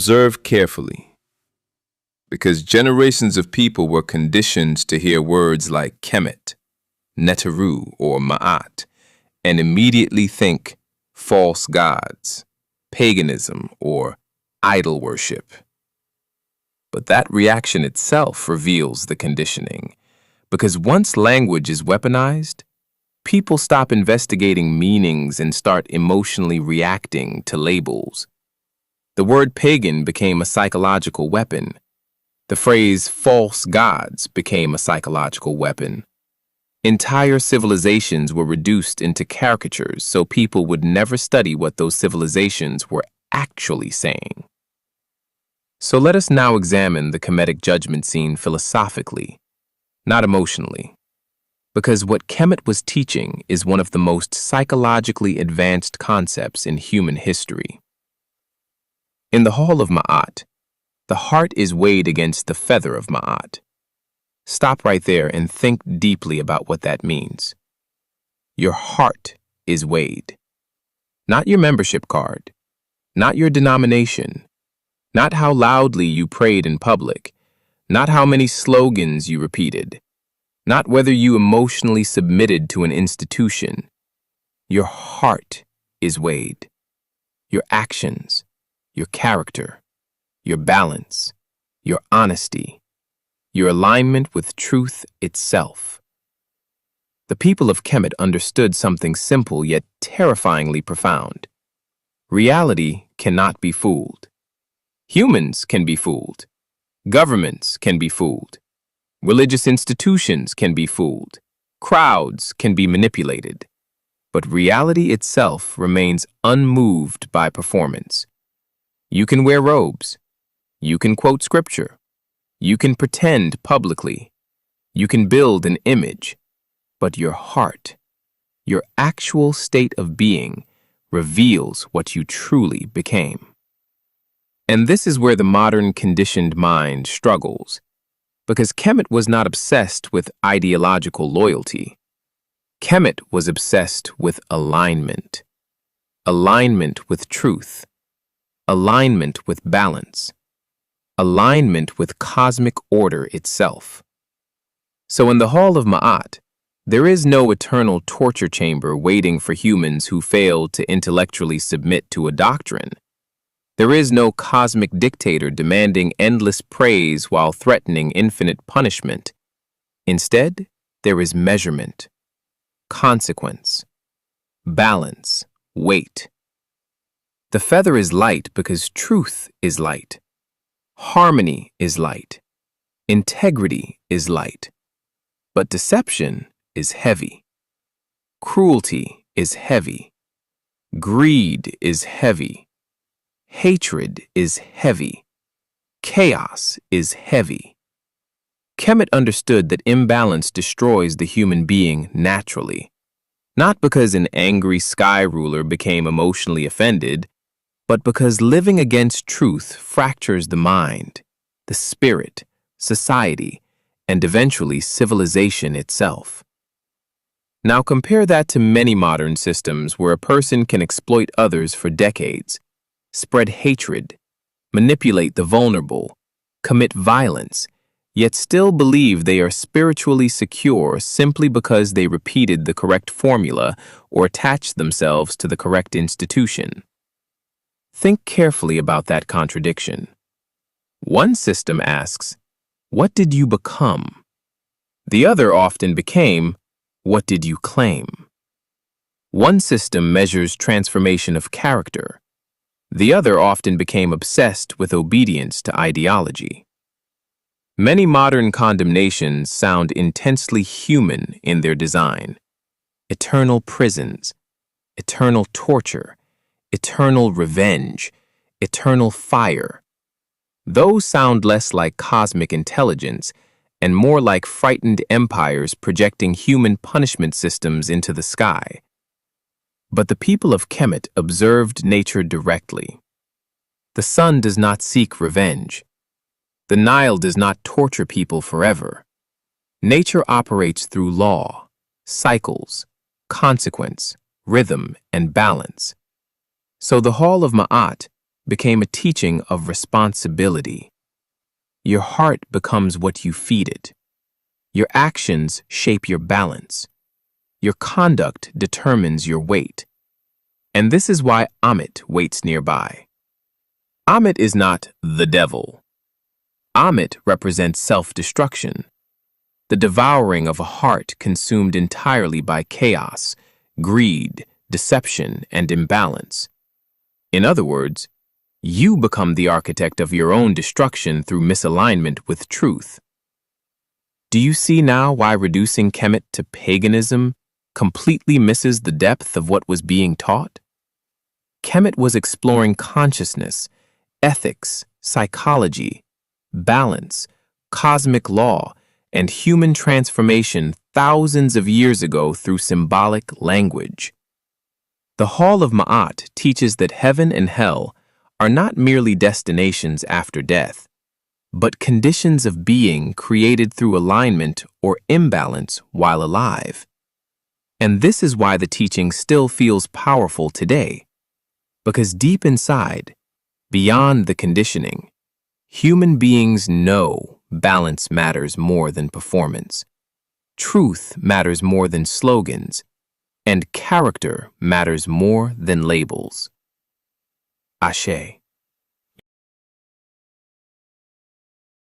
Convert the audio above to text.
observe carefully, because generations of people were conditioned to hear words like Kemet, Neteru, or Ma'at, and immediately think false gods, paganism, or idol worship. But that reaction itself reveals the conditioning, because once language is weaponized, people stop investigating meanings and start emotionally reacting to labels. The word pagan became a psychological weapon. The phrase false gods became a psychological weapon. Entire civilizations were reduced into caricatures so people would never study what those civilizations were actually saying. So let us now examine the Kemetic judgment scene philosophically, not emotionally, because what Kemet was teaching is one of the most psychologically advanced concepts in human history. In the Hall of Ma'at, the heart is weighed against the feather of Ma'at. Stop right there and think deeply about what that means. Your heart is weighed. Not your membership card, not your denomination, not how loudly you prayed in public, not how many slogans you repeated, not whether you emotionally submitted to an institution. Your heart is weighed. Your actions, your character, your balance, your honesty, your alignment with truth itself. The people of Kemet understood something simple yet terrifyingly profound. Reality cannot be fooled. Humans can be fooled. Governments can be fooled. Religious institutions can be fooled. Crowds can be manipulated. But reality itself remains unmoved by performance. You can wear robes. You can quote scripture. You can pretend publicly. You can build an image. But your heart, your actual state of being, reveals what you truly became. And this is where the modern conditioned mind struggles, because Kemet was not obsessed with ideological loyalty. Kemet was obsessed with alignment. Alignment with truth. Alignment with balance. Alignment with cosmic order itself. So in the Hall of Ma'at, there is no eternal torture chamber waiting for humans who fail to intellectually submit to a doctrine. There is no cosmic dictator demanding endless praise while threatening infinite punishment. Instead, there is measurement, consequence, balance, weight. The feather is light because truth is light. Harmony is light. Integrity is light. But deception is heavy. Cruelty is heavy. Greed is heavy. Hatred is heavy. Chaos is heavy. Kemet understood that imbalance destroys the human being naturally, not because an angry sky ruler became emotionally offended, but because living against truth fractures the mind, the spirit, society, and eventually civilization itself. Now compare that to many modern systems where a person can exploit others for decades, spread hatred, manipulate the vulnerable, commit violence, yet still believe they are spiritually secure simply because they repeated the correct formula or attached themselves to the correct institution. Think carefully about that contradiction. One system asks, "What did you become?" The other often became, "What did you claim?" One system measures transformation of character. The other often became obsessed with obedience to ideology. Many modern condemnations sound intensely human in their design. Eternal prisons, eternal torture, eternal revenge, eternal fire. Those sound less like cosmic intelligence and more like frightened empires projecting human punishment systems into the sky. But the people of Kemet observed nature directly. The sun does not seek revenge. The Nile does not torture people forever. Nature operates through law, cycles, consequence, rhythm, and balance. So the Hall of Ma'at, became a teaching of responsibility. Your heart becomes what you feed it. Your actions shape your balance. Your conduct determines your weight. And this is why Amit waits nearby. Amit is not the devil. Amit represents self-destruction, the devouring of a heart consumed entirely by chaos, greed, deception, and imbalance. In other words, you become the architect of your own destruction through misalignment with truth. Do you see now why reducing Kemet to paganism completely misses the depth of what was being taught? Kemet was exploring consciousness, ethics, psychology, balance, cosmic law, and human transformation thousands of years ago through symbolic language. The Hall of Ma'at teaches that heaven and hell are not merely destinations after death, but conditions of being created through alignment or imbalance while alive. And this is why the teaching still feels powerful today, because deep inside, beyond the conditioning, human beings know balance matters more than performance, truth matters more than slogans, and character matters more than labels. Ashe.